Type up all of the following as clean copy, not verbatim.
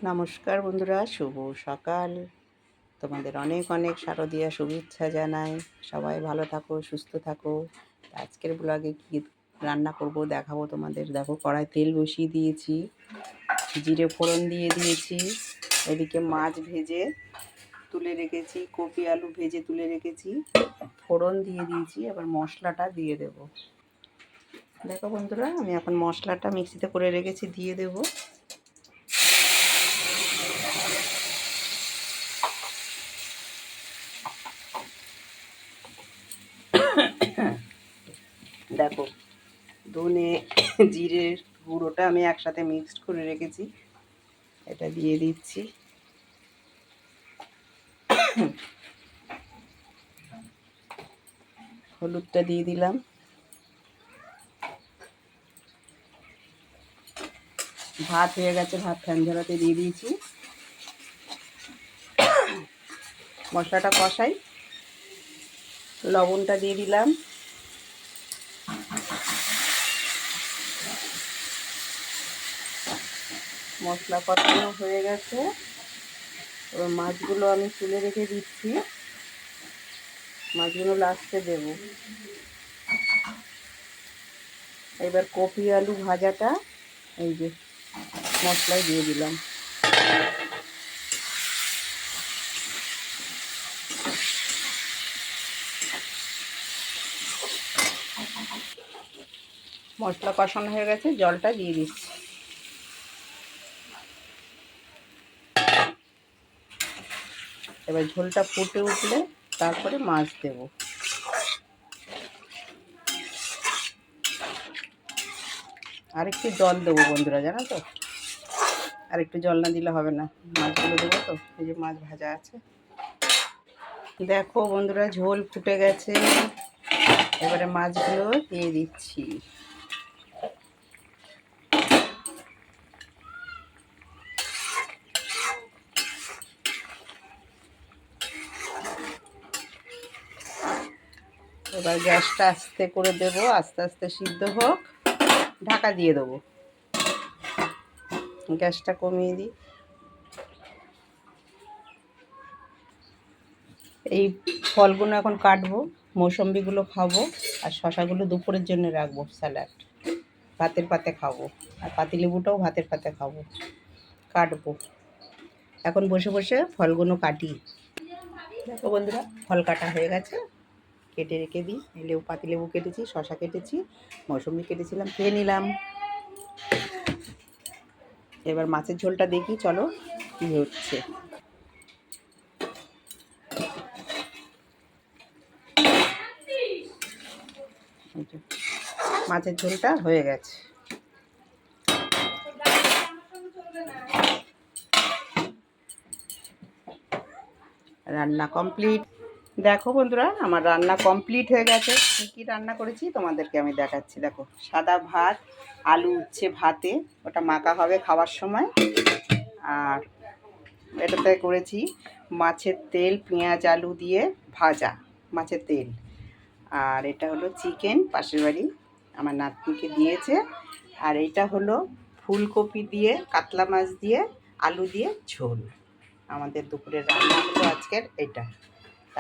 নমস্কার বন্ধুরা, শুভ সকাল। তোমাদের অনেক অনেক শারদীয়া শুভেচ্ছা জানাই। সবাই ভালো থাকো, সুস্থ থাকো। আজকের ব্লগে কি রান্না করব দেখাবো তোমাদের। দেখো, কড়াই তেল বসিয়ে দিয়েছি, জিরে ফোড়ন দিয়ে দিয়েছি। এদিকে মাছ ভেজে তুলে রেখেছি, কপি আলু ভেজে তুলে রেখেছি, ফোড়ন দিয়ে দিয়েছি। এবার মশলাটা দিয়ে দেব। দেখো বন্ধুরা, আমি এখন মশলাটা মিক্সিতে করে রেখেছি, দিয়ে দেবো। দেখো, ধনে জিরের গুঁড়োটা আমি একসাথে মিক্সড করে রেখেছি, এটা দিয়ে দিচ্ছি। হলুদটা দিয়ে দিলাম। ভাত হয়ে গেছে, ভাত ফ্যান ঝরাতে দিয়ে দিয়েছি। মশলাটা কষাই, লবণটা দিয়ে দিলাম। মশলা কষানো হয়ে গেছে, এবার মাছগুলো আমি তুলে রেখে দিচ্ছি। মাছগুলো লাস্টে দেব। এবার কপি আলু ভাজাটা এই যে মশলায় দিয়ে দিলাম। মশলা কষানো হয়ে গেছে, জলটা দিয়ে দিচ্ছি। এবার ঝোলটা ফুটে উঠলে তারপরে মাছ দেব। আরেকটু জল দেবো বন্ধুরা, জানো তো, আর একটু জল না দিলে হবে না। মাছগুলো দেবো তো, এই যে মাছ ভাজা আছে। দেখো বন্ধুরা, ঝোল ফুটে গেছে, এবারে মাছগুলো দিয়ে দিচ্ছি। এবার গ্যাসটা আস্তে করে দেবো, আস্তে আস্তে সিদ্ধ হোক। ঢাকা দিয়ে দেবো, গ্যাসটা কমিয়ে দিই। এই ফলগুলো এখন কাটবো, মৌসম্বিগুলো খাবো, আর শশাগুলো দুপুরের জন্য রাখবো স্যালাড, ভাতের পাতে খাবো। আর পাতিলেবুটাও ভাতের পাতে খাবো। কাটবো, এখন বসে বসে ফলগুলো কাটি। দেখো বন্ধুরা, ফল কাটা হয়ে গেছে, কেটে রেখে দিই। পাতিলেবু কেটেছি, শশা কেটেছি, মৌসম্বি কেটেছিলাম, খেয়ে নিলাম। এবার মাছের ঝোলটা দেখি, চলো কী হচ্ছে। মাছের ঝোলটা হয়ে গেছে। রান্না কমপ্লিট। দেখো বন্ধুরা, আমার রান্না কমপ্লিট হয়ে গেছে। কী কী রান্না করেছি তোমাদেরকে আমি দেখাচ্ছি। দেখো, সাদা ভাত, আলু উচ্ছে ভাতে, ওটা মাখা হবে খাওয়ার সময়। আর এটাতে করেছি মাছের তেল, পেঁয়াজ আলু দিয়ে ভাজা মাছের তেল। আর এটা হলো চিকেন, পাশের বাড়ি আমার নাতনিকে দিয়েছে। আর এটা হলো ফুলকপি দিয়ে, কাতলা মাছ দিয়ে, আলু দিয়ে ঝোল। আমাদের দুপুরের রান্না হলো আজকের এটা।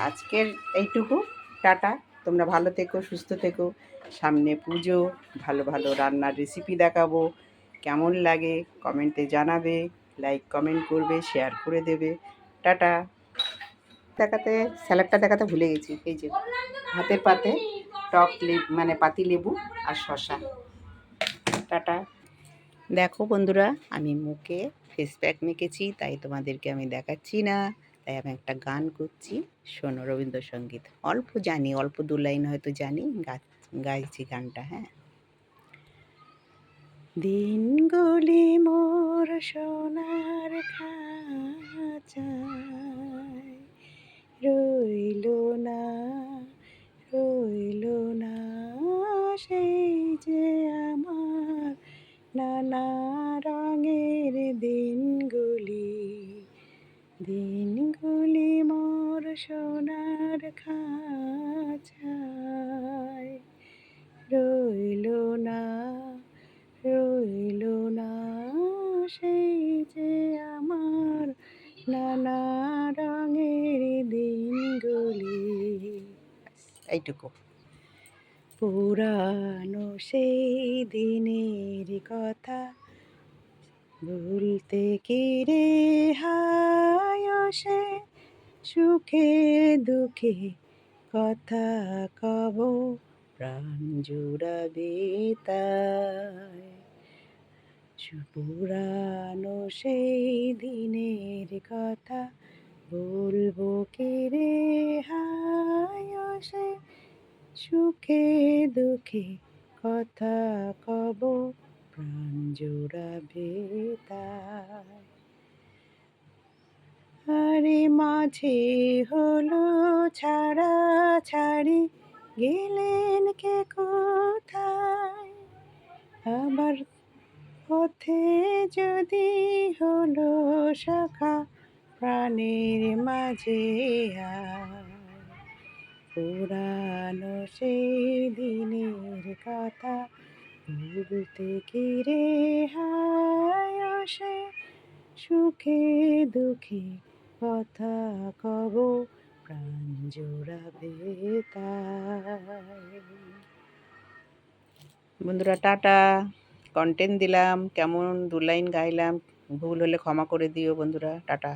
আজকের এইটুকু, টাটা। তোমরা ভালো থেকো, সুস্থ থেকো। সামনে পুজো, ভালো ভালো রান্নার রেসিপি দেখাবো। কেমন লাগে কমেন্টে জানাবে, লাইক কমেন্ট করবে, শেয়ার করে দেবে। টাটা। দেখাতে, স্যালাডটা দেখাতে ভুলে গেছি। এই যে ভাতের পাতে টক মানে পাতি লেবু আর শশা। টাটা। দেখো বন্ধুরা, আমি মুখে ফেস প্যাক মেখেছি, তাই তোমাদেরকে আমি দেখাচ্ছি না। তাই আমি একটা গান করছি, শোনো, রবীন্দ্রসঙ্গীত। অল্প জানি, অল্প 2 লাইন হয়তো জানি, গাইছি গানটা। হ্যাঁ। দিনগুলি মোর সোনার খাঁচায় রইল না, রইল না, সেই যে আমার নানা রঙের দিনগুলি, দিনগুলি মোর সোনার খাঁচায় রইল না, রইল না, সেই যে আমার নানা রঙের দিনগুলি। এইটুকু। পুরানো সেই দিনের কথা ভুলতে কি রে হায় সে, সুখে দুঃখে কথা কব প্রাণ জুড়াবে তাই। পুরানো সেই দিনের কথা বলবো কি রে হায় সে, সুখে দুঃখে কথা কব প্রাণ জুড়াবে তাই। আরে মাঝে হলো ছাড়া ছাড়ি, গেলেন কে কোথায়, আবার পথে যদি হলো শাখা প্রাণের মাঝে আয়। পুরানো সেই দিনের কথা ভুলতে কি রে হায় সে, সুখে দুঃখে কথা কব প্রাণ জোড়াবে তাই। বন্ধুরা টাটা। কন্টেন্ট দিলাম, কেমন 2 লাইন গাইলাম, ভুল হলে ক্ষমা করে দিও বন্ধুরা। টাটা।